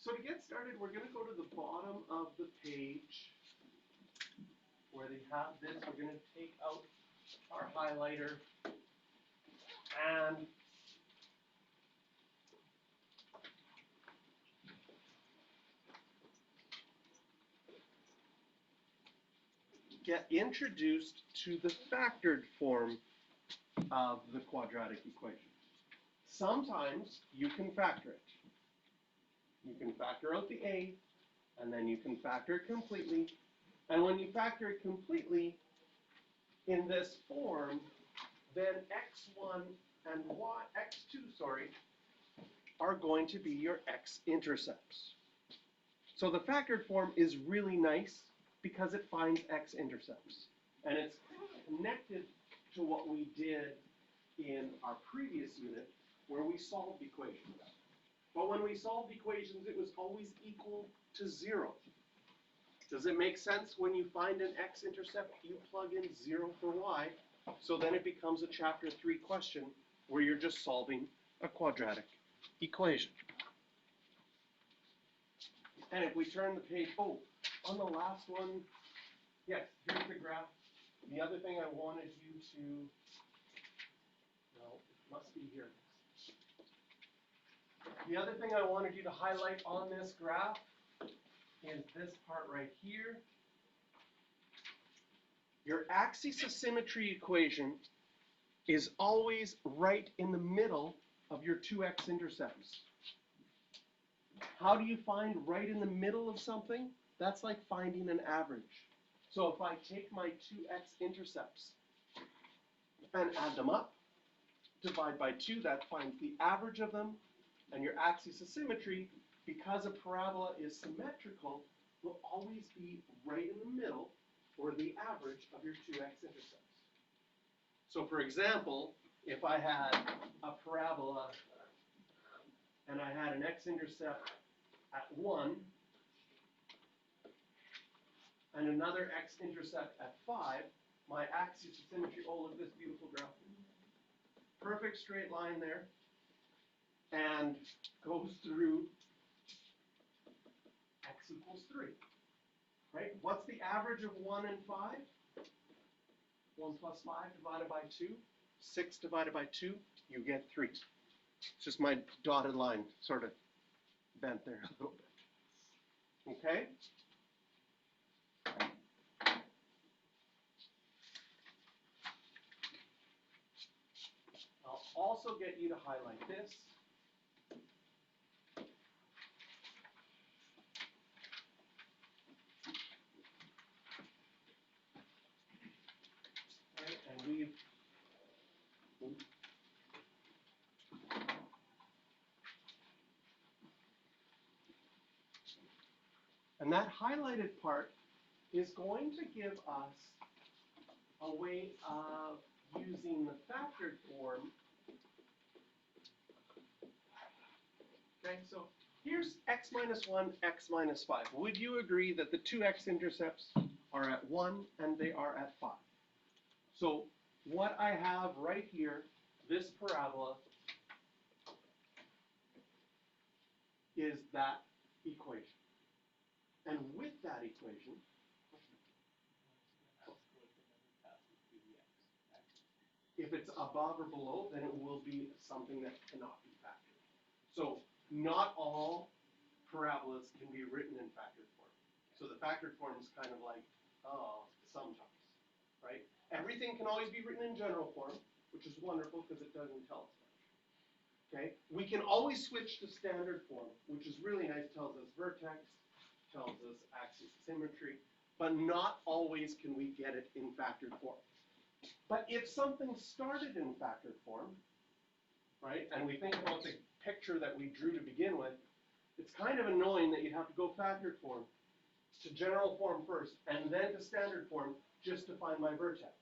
So to get started, we're going to go to the bottom of the page where they have this. We're going to take out our highlighter and get introduced to the factored form of the quadratic equation. Sometimes you can factor it. You can factor out the a, and then you can factor it completely. And when you factor it completely in this form, then x1 and x2, are going to be your x-intercepts. So the factored form is really nice because it finds x-intercepts. And it's connected to what we did in our previous unit where we solved equations. But when we solved equations, it was always equal to 0. Does it make sense when you find an x-intercept, you plug in 0 for y, so then it becomes a chapter 3 question where you're just solving a quadratic equation. And if we turn the page, on the last one, yes, here's the graph. The other thing I wanted you to, no, it must be here. The other thing I wanted you to highlight on this graph is this part right here. Your axis of symmetry equation is always right in the middle of your two x-intercepts. How do you find right in the middle of something? That's like finding an average. So if I take my two x-intercepts and add them up, divide by 2, that finds the average of them, and your axis of symmetry, because a parabola is symmetrical, will always be right in the middle, or the average of your two x-intercepts. So for example, if I had a parabola and I had an x-intercept at 1 and another x-intercept at 5, my axis of symmetry, look at this beautiful graph. Perfect straight line there, and goes through x equals 3. Right? What's the average of 1 and 5? 1 plus 5 divided by 2. 6 divided by 2, you get 3. It's just my dotted line sort of bent there a little bit. Okay? I'll also get you to highlight this. And that highlighted part is going to give us a way of using the factored form. Okay, so here's x minus 1, x minus 5. Would you agree that the two x-intercepts are at 1 and they are at 5? So what I have right here, this parabola, is that equation. And with that equation, if it's above or below, then it will be something that cannot be factored. So not all parabolas can be written in factored form. So the factored form is kind of like, sometimes, right? Everything can always be written in general form, which is wonderful because it doesn't tell us much. Okay? We can always switch to standard form, which is really nice, tells us vertex, tells us axis of symmetry, but not always can we get it in factored form. But if something started in factored form, right, and we think about the picture that we drew to begin with, it's kind of annoying that you have to go factored form to general form first, and then to standard form just to find my vertex.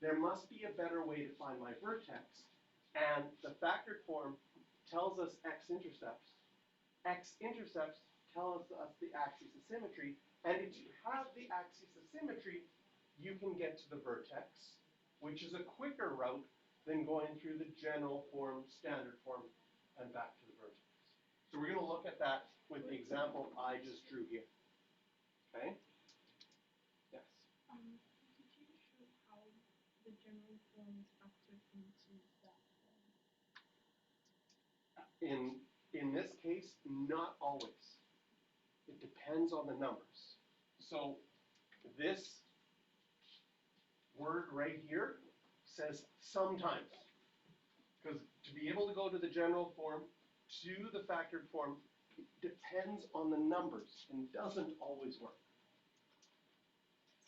There must be a better way to find my vertex, and the factored form tells us x-intercepts. X-intercepts tells us the axis of symmetry, and if you have the axis of symmetry, you can get to the vertex, which is a quicker route than going through the general form, standard form, and back to the vertex. So we're going to look at that with the example I just drew here. Okay? Yes. Did you show how the general form is factored into that form? In this case, not always. It depends on the numbers. So this word right here says sometimes. Because to be able to go to the general form, to the factored form, it depends on the numbers and doesn't always work.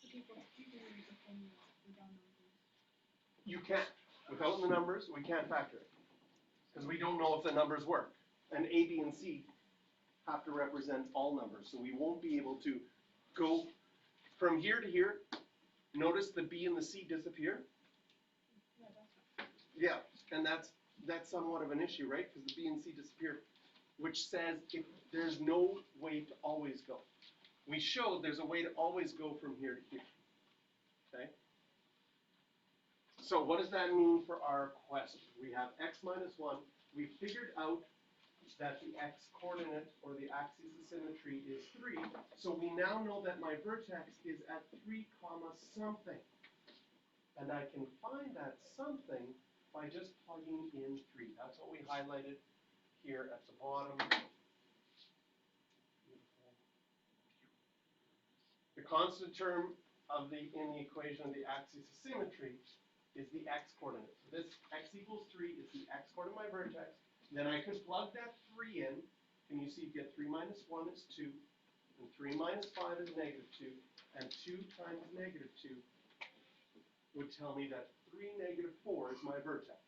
So people can use the formula without numbers. You can't. Without the numbers, we can't factor it. Because we don't know if the numbers work. And A, B, and C have to represent all numbers. So we won't be able to go from here to here. Notice the B and the C disappear. Yeah, that's right. Yeah, and that's somewhat of an issue, right? Because the B and C disappear, which says if there's no way to always go. We showed there's a way to always go from here to here. Okay? So what does that mean for our question? We have x minus 1. We figured out that the x coordinate, or the axis of symmetry, is 3. So we now know that my vertex is at 3 comma something. And I can find that something by just plugging in 3. That's what we highlighted here at the bottom. The constant term in the equation of the axis of symmetry is the x coordinate. So this x equals 3 is the x coordinate of my vertex. Then I could plug that 3 in, and you see you get 3 minus 1 is 2, and 3 minus 5 is negative 2, and 2 times negative 2 would tell me that 3 negative 4 is my vertex.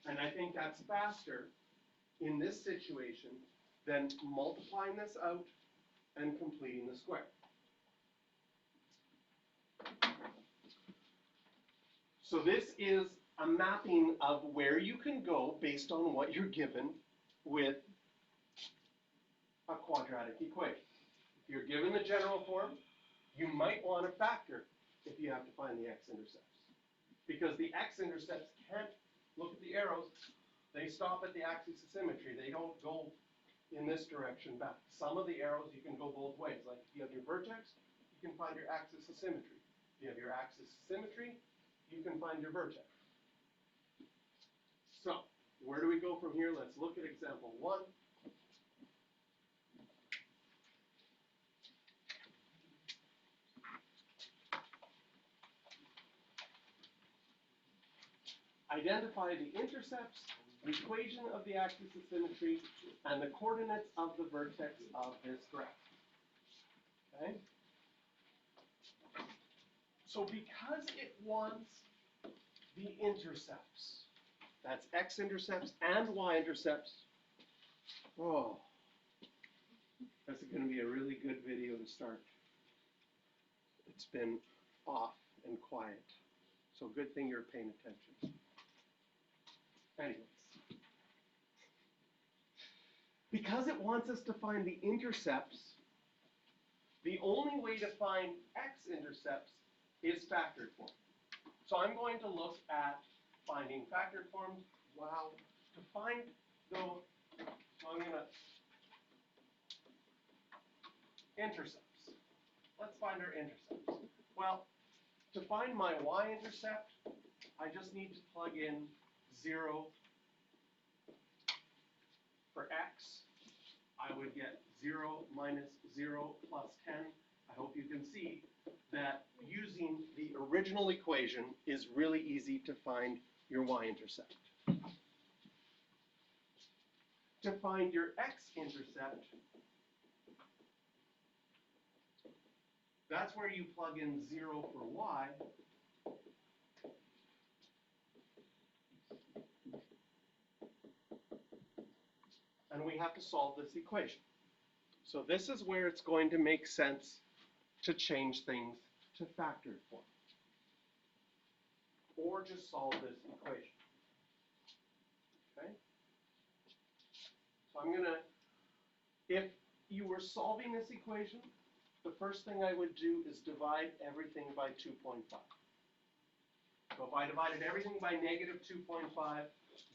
And I think that's faster in this situation than multiplying this out and completing the square. So this is a mapping of where you can go based on what you're given with a quadratic equation. If you're given the general form, you might want to factor if you have to find the x-intercepts. Because the x-intercepts can't, look at the arrows, they stop at the axis of symmetry. They don't go in this direction back. Some of the arrows you can go both ways. Like if you have your vertex, you can find your axis of symmetry. If you have your axis of symmetry, you can find your vertex. So, where do we go from here? Let's look at example 1. Identify the intercepts, the equation of the axis of symmetry, and the coordinates of the vertex of this graph. Okay? So because it wants the intercepts, that's x-intercepts and y-intercepts, oh, that's going to be a really good video to start. It's been off and quiet, so good thing you're paying attention. Anyways, because it wants us to find the intercepts, the only way to find x-intercepts is factored form. So I'm going to look at finding factored forms. Wow. To find those, so I'm going to intercepts. Let's find our intercepts. Well, to find my y-intercept, I just need to plug in 0 for x. I would get 0 minus 0 plus 10. I hope you can see that using the original equation is really easy to find your y-intercept. To find your x-intercept, that's where you plug in 0 for y. And we have to solve this equation. So this is where it's going to make sense to change things to factored form. Or just solve this equation. Okay? So I'm going to, if you were solving this equation, the first thing I would do is divide everything by 2.5. So if I divided everything by negative 2.5,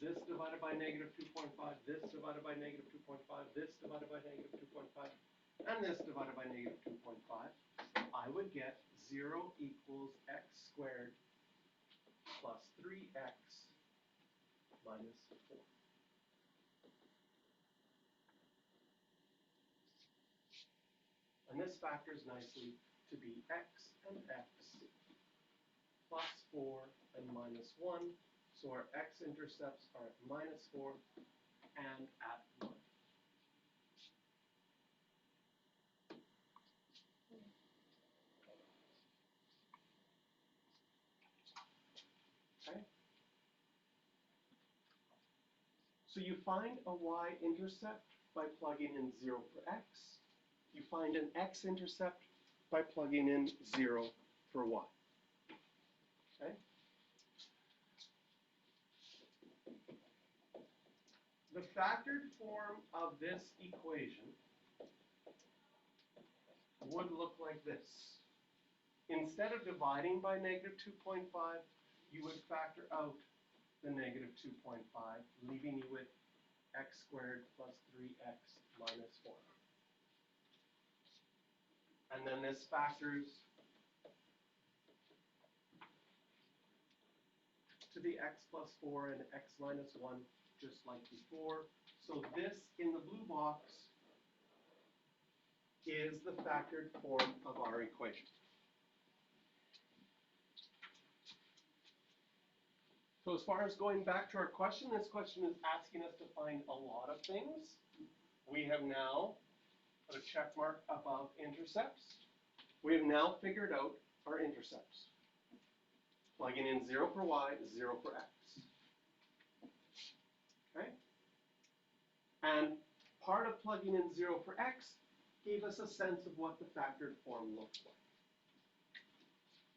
this divided by negative 2.5, this divided by negative 2.5, this divided by negative 2.5, and this divided by negative 2.5, I would get 0 equals x squared plus 3x minus 4. And this factors nicely to be x and x plus 4 and minus 1. So our x-intercepts are at minus 4 and at 1. Okay? So you find a y-intercept by plugging in 0 for x. You find an x-intercept by plugging in 0 for y. Okay? The factored form of this equation would look like this. Instead of dividing by negative 2.5, you would factor out the negative 2.5, leaving you with x squared plus 3x minus 4. And then this factors to the x plus 4 and x minus 1, just like before. So this, in the blue box, is the factored form of our equation. So as far as going back to our question, this question is asking us to find a lot of things. We have now put a check mark above intercepts. We have now figured out our intercepts. Plugging in 0 for y, 0 for x. Okay? And part of plugging in 0 for x gave us a sense of what the factored form looked like.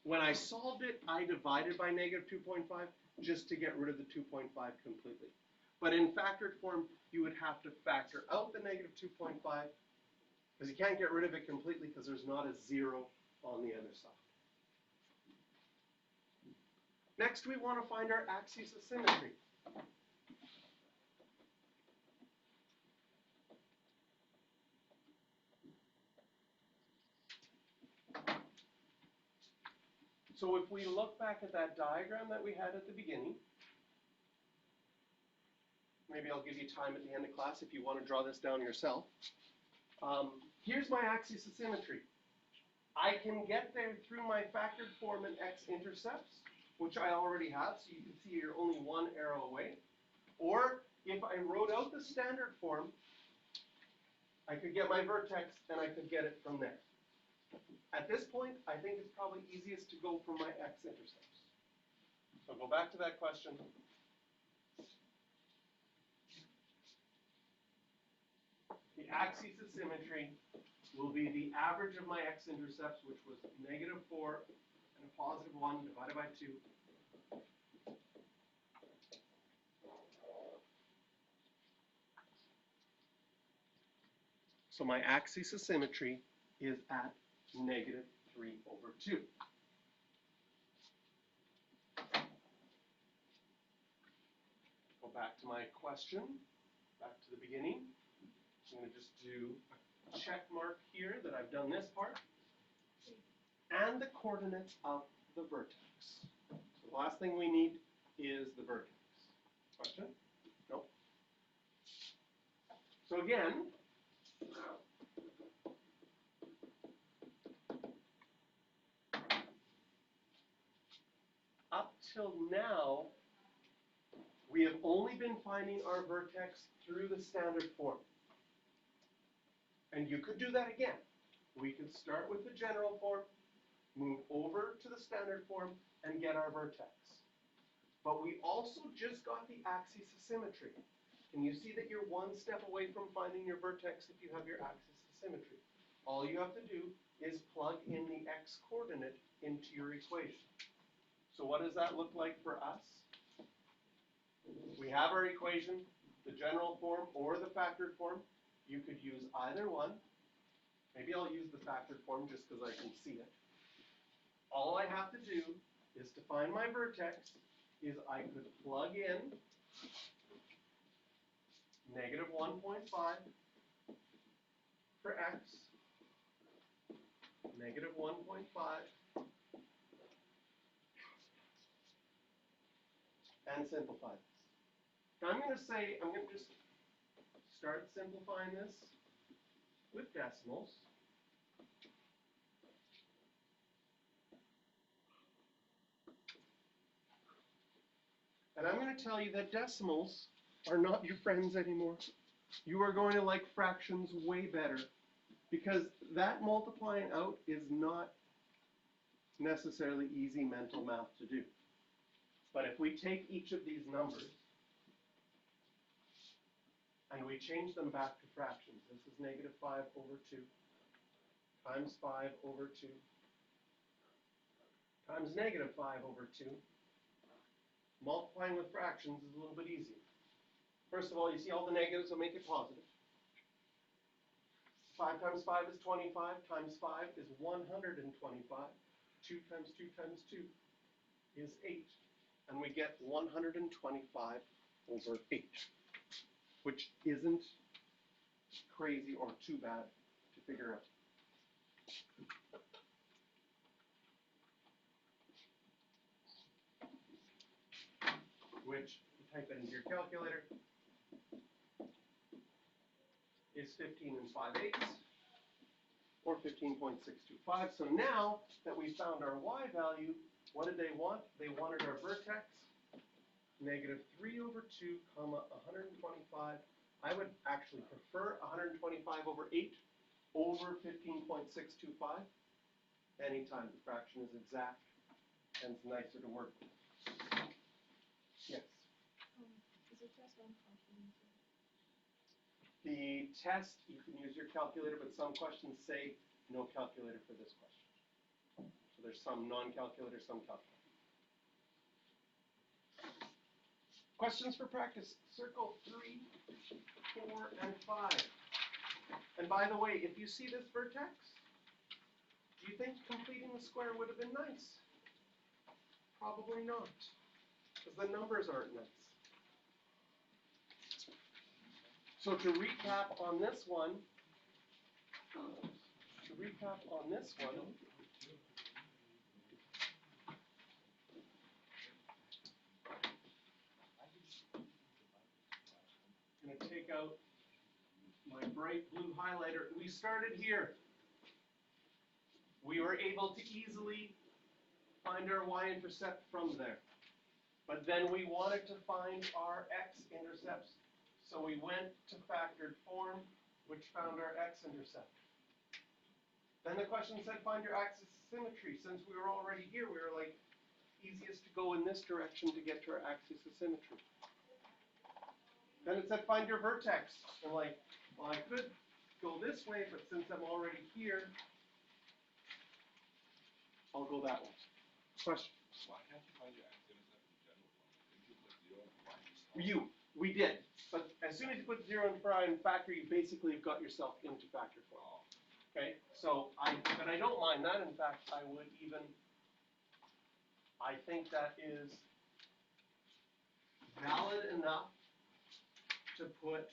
When I solved it, I divided by negative 2.5 just to get rid of the 2.5 completely. But in factored form, you would have to factor out the negative 2.5 because you can't get rid of it completely because there's not a 0 on the other side. Next, we want to find our axes of symmetry. So if we look back at that diagram that we had at the beginning, maybe I'll give you time at the end of class if you want to draw this down yourself. Here's my axis of symmetry. I can get there through my factored form and x-intercepts, which I already have, so you can see you're only one arrow away. Or if I wrote out the standard form, I could get my vertex and I could get it from there. At this point, I think it's probably easiest to go for my x-intercepts. So go back to that question. The axis of symmetry will be the average of my x-intercepts, which was negative 4 and a positive 1 divided by 2. So my axis of symmetry is at negative 3 over 2. Go back to my question, back to the beginning. I'm going to just do a check mark here that I've done this part. And the coordinates of the vertex. So the last thing we need is the vertex. Question? No? So again, up till now, we have only been finding our vertex through the standard form. And you could do that again. We could start with the general form, move over to the standard form, and get our vertex. But we also just got the axis of symmetry. And you see that you're one step away from finding your vertex if you have your axis of symmetry. All you have to do is plug in the x coordinate into your equation. So what does that look like for us? We have our equation, the general form or the factored form. You could use either one. Maybe I'll use the factored form just because I can see it. All I have to do is to find my vertex is I could plug in Negative 1.5 for x, negative 1.5, and simplify this. Now I'm going to just start simplifying this with decimals. And I'm going to tell you that decimals are not your friends anymore. You are going to like fractions way better, because that multiplying out is not necessarily easy mental math to do. But if we take each of these numbers and we change them back to fractions, this is negative 5 over 2 times 5 over 2 times negative 5 over 2. Multiplying with fractions is a little bit easier. First of all, you see all the negatives will make it positive. 5 times 5 is 25, times 5 is 125. 2 times 2 times 2 is 8. And we get 125 over 8, which isn't crazy or too bad to figure out. Which, you type it into your calculator, is 15 5/8, or 15.625. So now that we found our y value, what did they want? They wanted our vertex, negative 3 over 2, comma 125. I would actually prefer 125 over 8 over 15.625. Anytime the fraction is exact and it's nicer to work with. Yes? Is the test on calculator? The test, you can use your calculator, but some questions say no calculator for this question. So there's some non-calculator, some calculator. Questions for practice, circle 3, 4, and 5. And by the way, if you see this vertex, do you think completing the square would have been nice? Probably not, because the numbers aren't nice. So to recap on this one, I'm going to take out my bright blue highlighter. We started here. We were able to easily find our y-intercept from there. But then we wanted to find our x-intercepts. So we went to factored form, which found our x-intercept. Then the question said find your axis of symmetry. Since we were already here, we were like, easiest to go in this direction to get to our axis of symmetry. Then it said find your vertex. I'm like, well, I could go this way, but since I'm already here, I'll go that way. Question? Why can't you find your x-intercept in general form? Didn't you put 0 and find yourself? We did. But as soon as you put 0 in factor, you basically have got yourself into factor form. Okay? So but I don't mind that. In fact, I think that is valid enough to put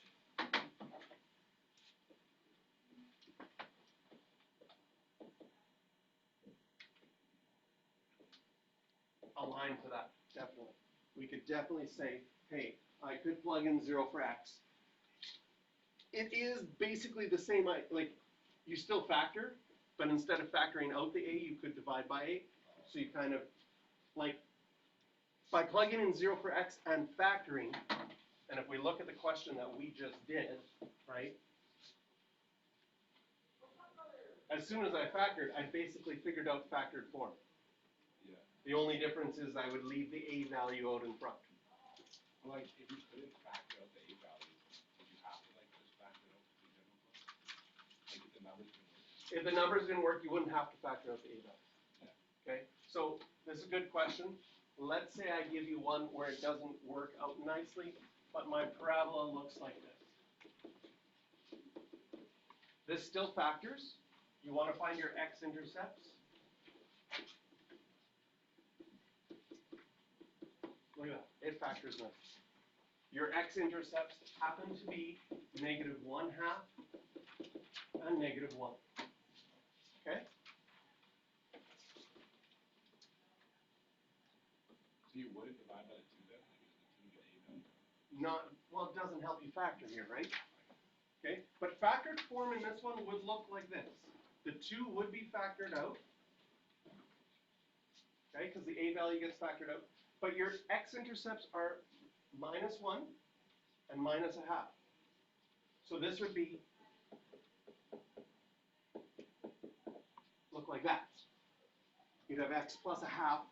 a line for that, definitely. We could definitely say, hey, I could plug in 0 for x. It is basically the same, like, you still factor, but instead of factoring out the a, you could divide by 8. So you kind of, like, by plugging in 0 for x and factoring, and if we look at the question that we just did, right? As soon as I factored, I basically figured out factored form. Yeah. The only difference is I would leave the a value out in front. Like, if you couldn't factor out the a value, would you have to, like, just factor out the general form? Like, if the numbers didn't work? If the numbers didn't work, you wouldn't have to factor out the a value. Yeah. Okay? So, this is a good question. Let's say I give you one where it doesn't work out nicely, but my parabola looks like this. This still factors. You want to find your x-intercepts. Look at that. It factors nice. your x-intercepts happen to be -1/2 and -1. Okay? So you wouldn't divide by the 2 then, like the 2 to the a value? Well, it doesn't help you factor here, right? Okay, but factored form in this one would look like this. The 2 would be factored out. Okay, because the a value gets factored out. But your x-intercepts are -1 and -1/2. So this would be, look like that. You'd have x plus 1/2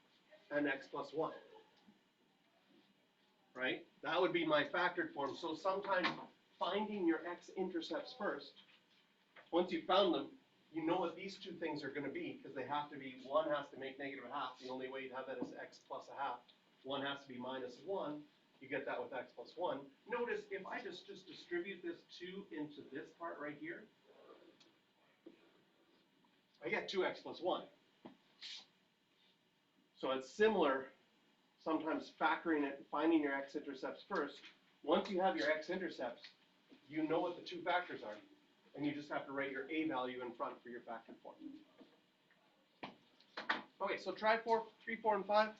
and x plus 1. Right? That would be my factored form. So sometimes finding your x-intercepts first, once you've found them, you know what these two things are going to be, because they have to be, one has to make -1/2. The only way you'd have that is x plus 1/2. One has to be -1. You get that with x plus 1. Notice if I just distribute this 2 into this part right here, I get 2x plus 1. So it's similar, sometimes factoring it, finding your x-intercepts first. Once you have your x-intercepts, you know what the two factors are, and you just have to write your a value in front for your factored form. Okay, so try 3, 4, and 5.